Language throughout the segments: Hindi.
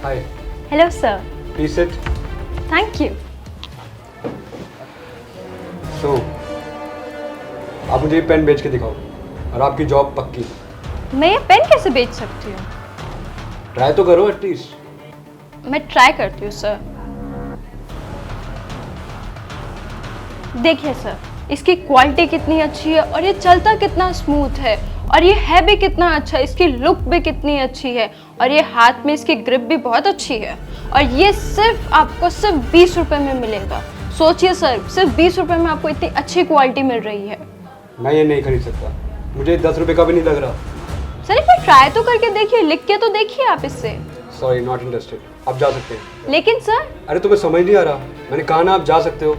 Hi. Hello, sir. Please sit. Thank you. So, आप मुझे ये पेन बेच के दिखाओ और आपकी जॉब पक्की। मैं ये पेन कैसे बेच सकती हूँ? ट्राई तो करो एटलीस्ट। मैं ट्राई करती हूँ सर। देखिए सर, इसकी क्वालिटी कितनी अच्छी है और ये चलता कितना स्मूथ है और ये है भी कितना अच्छा, इसकी लुक भी कितनी अच्छी है और ये हाथ में इसकी ग्रिप भी बहुत अच्छी है और ये सिर्फ आपको सिर्फ 20 रुपए में मिलेगा। सोचिए सर, सिर्फ 20 रुपए में आपको इतनी अच्छी क्वालिटी मिल रही है। मैं ये नहीं खरीद सकता, मुझे 10 रुपये का भी नहीं लग रहा। सर एक बार ट्राई तो करके देखिए, लिख के तो देखिए आप इससे। Sorry, not interested. आप जा सकते हैं। लेकिन सर। अरे तुम्हें समझ नहीं आ रहा, मैंने कहा ना आप जा सकते हो।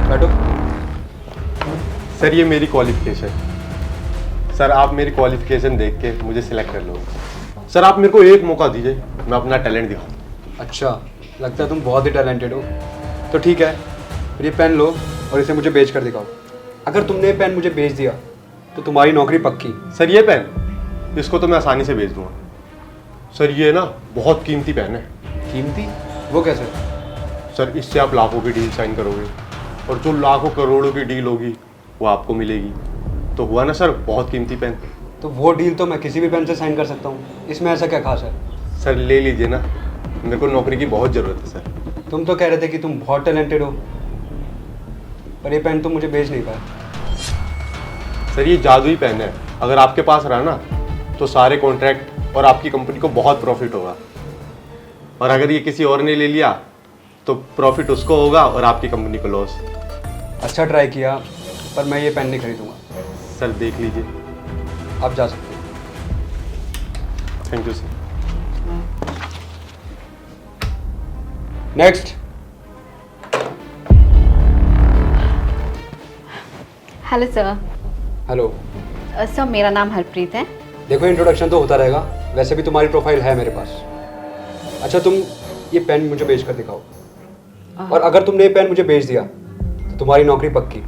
बैठो। सर ये मेरी क्वालिफिकेशन। सर आप मेरी क्वालिफिकेशन देख के मुझे सिलेक्ट कर लो। सर आप मेरे को एक मौका दीजिए, मैं अपना टैलेंट दिखाऊं। अच्छा, लगता है तुम बहुत ही टैलेंटेड हो। तो ठीक है, फिर ये पेन लो और इसे मुझे बेच कर दिखाओ। अगर तुमने ये पेन मुझे बेच दिया तो तुम्हारी नौकरी पक्की। सर ये पेन, इसको तो मैं आसानी से बेच दूंगा। सर ये ना बहुत कीमती पेन है। कीमती? वो कैसे? सर इससे आप लाखों की डील साइन करोगे और जो लाखों करोड़ों की डील होगी वो आपको मिलेगी। तो हुआ ना सर, बहुत कीमती पेन। तो वो डील तो मैं किसी भी पेन से साइन कर सकता हूँ, इसमें ऐसा क्या खास है? सर ले लीजिए ना, मेरे को नौकरी की बहुत ज़रूरत है सर। तुम तो कह रहे थे कि तुम बहुत टैलेंटेड हो, पर ये पेन तुम मुझे बेच नहीं पाए। सर ये जादुई पेन है, अगर आपके पास रहा ना तो सारे कॉन्ट्रैक्ट और आपकी कंपनी को बहुत प्रॉफिट होगा, और अगर ये किसी और ने ले लिया तो प्रॉफिट उसको होगा और आपकी कंपनी को लॉस। अच्छा ट्राई किया, पर मैं ये पेन नहीं खरीदूंगा। सर देख लीजिए। आप जा सकते हैं। Thank you sir. Next. Hello sir. Hello. Sir मेरा नाम हरप्रीत है। देखो इंट्रोडक्शन तो होता रहेगा, वैसे भी तुम्हारी प्रोफाइल है मेरे पास। अच्छा तुम ये पेन मुझे बेच कर दिखाओ, और अगर तुमने ये पेन मुझे बेच दिया तो तुम्हारी नौकरी पक्की।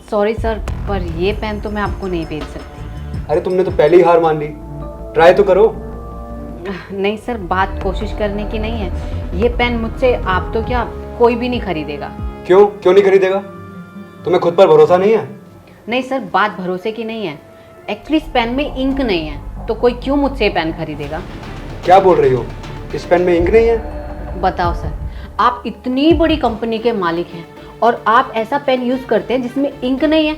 सॉरी सर, पर ये पेन तो मैं आपको नहीं बेच सकती। अरे तुमने तो पहले ही हार मान ली, ट्राई तो करो। नहीं सर, बात कोशिश करने की नहीं है। ये पेन मुझसे आप तो क्या कोई भी नहीं खरीदेगा। क्यों क्यों नहीं खरीदेगा? तुम्हें खुद पर भरोसा नहीं है? नहीं सर, बात भरोसे की नहीं है। एक्चुअली इस पेन में इंक नहीं है, तो कोई क्यों मुझसे ये पेन खरीदेगा। क्या बोल रही हो? इस पेन में इंक नहीं है? बताओ सर, आप इतनी बड़ी कंपनी के मालिक हैं और आप ऐसा पेन यूज़ करते हैं जिसमें इंक नहीं है।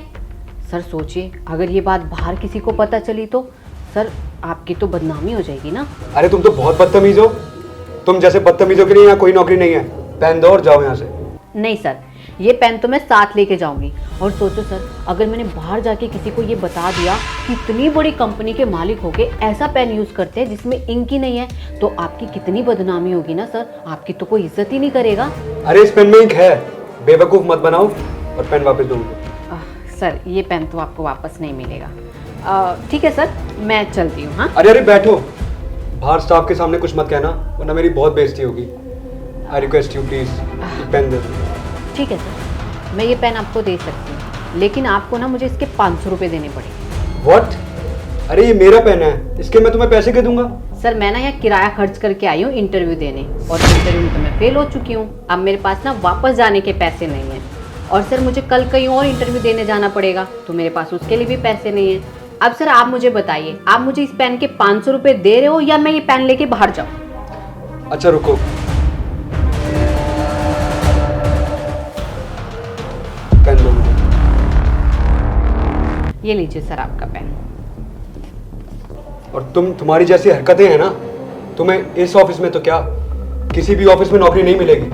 सर सोचिए, अगर ये बात बाहर किसी को पता चली तो सर आपकी तो बदनामी हो जाएगी ना। अरे तुम तो बहुत बदतमीज हो। तुम जैसे बदतमीजों के लिए यहाँ कोई नौकरी नहीं है। पेन दो और जाओ यहाँ से। नहीं सर, ये पेन तो मैं साथ लेके जाऊंगी। और सोचो सर, अगर मैंने बाहर जाके किसी को ये बता दिया कि इतनी बड़ी कंपनी के मालिक होके ऐसा पेन यूज़ करते हैं जिसमें इंक ही नहीं है, तो आपकी कितनी बदनामी होगी ना सर। आपकी तो कोई इज्जत ही नहीं करेगा। अरे इस पेन में इंक है, बेवकूफ़ मत बनाओ और पेन वापस दो मुझे। सर ये पेन तो आपको वापस नहीं मिलेगा। ठीक है सर, मैं चलती हूँ। हाँ अरे अरे बैठो, बाहर स्टाफ के सामने कुछ मत कहना वरना मेरी बहुत बेइज्जती होगी। I request you please pen दे दो। ठीक है सर, मैं ये पेन आपको दे सकती हूँ, लेकिन आपको ना मुझे इसके 500 रुपये देने पड़ेंगे। व्हाट? अरे ये मेरा पेन है, इसके मैं तुम्हें पैसे क्यों दूंगा? सर मैं ना यहाँ किराया खर्च करके आई हूँ इंटरव्यू देने, और इंटरव्यू में तो मैं फेल हो चुकी हूँ। अब मेरे पास ना वापस जाने के पैसे नहीं हैं, और सर मुझे कल कहीं और इंटरव्यू देने जाना पड़ेगा, तो मेरे पास उसके लिए भी पैसे नहीं हैं। अब सर आप मुझे बताइए, आप मुझे इस पेन के 500 रुपये दे रहे हो या मैं ये पेन लेके बाहर जाऊँ? अच्छा रुको, पेन दो मुझे। ये लीजिए सर आपका पेन। और तुम्हारी जैसी हरकतें हैं ना, तुम्हें इस ऑफिस में तो क्या किसी भी ऑफिस में नौकरी नहीं मिलेगी,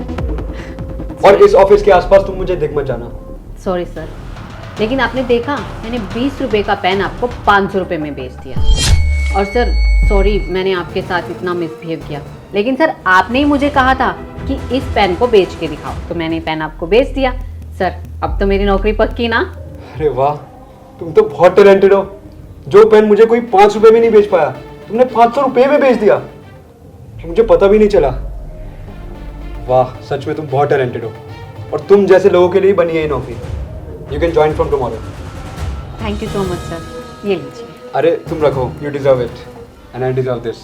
और इस ऑफिस के आसपास तुम मुझे दिख मत जाना। सॉरी सर, लेकिन आपने देखा मैंने 20 रुपये का पेन आपको 500 रुपये में बेच दिया। और सर सॉरी, मैंने आपके साथ इतना मिसबिहेव किया, लेकिन सर आपने ही मुझे कहा था कि इस पेन को बेच के दिखाओ, तो मैंने पेन आपको बेच दिया। सर अब तो मेरी नौकरी पक्की ना। अरे वाह, तुम तो बहुत टैलेंटेड हो। जो पेन मुझे कोई 5 रुपए में नहीं बेच पाया, तुमने 500 रुपए में बेच दिया। मुझे पता भी नहीं चला। वाह, सच में तुम बहुत टैलेंटेड हो और तुम जैसे लोगों के लिए बनी है ये नौकरी। You can join from tomorrow. Thank you so much sir, ये लीजिए। अरे तुम रखो, you deserve it and I deserve this.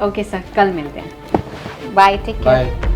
Okay sir, कल मिलते हैं। Bye, take care. बाय।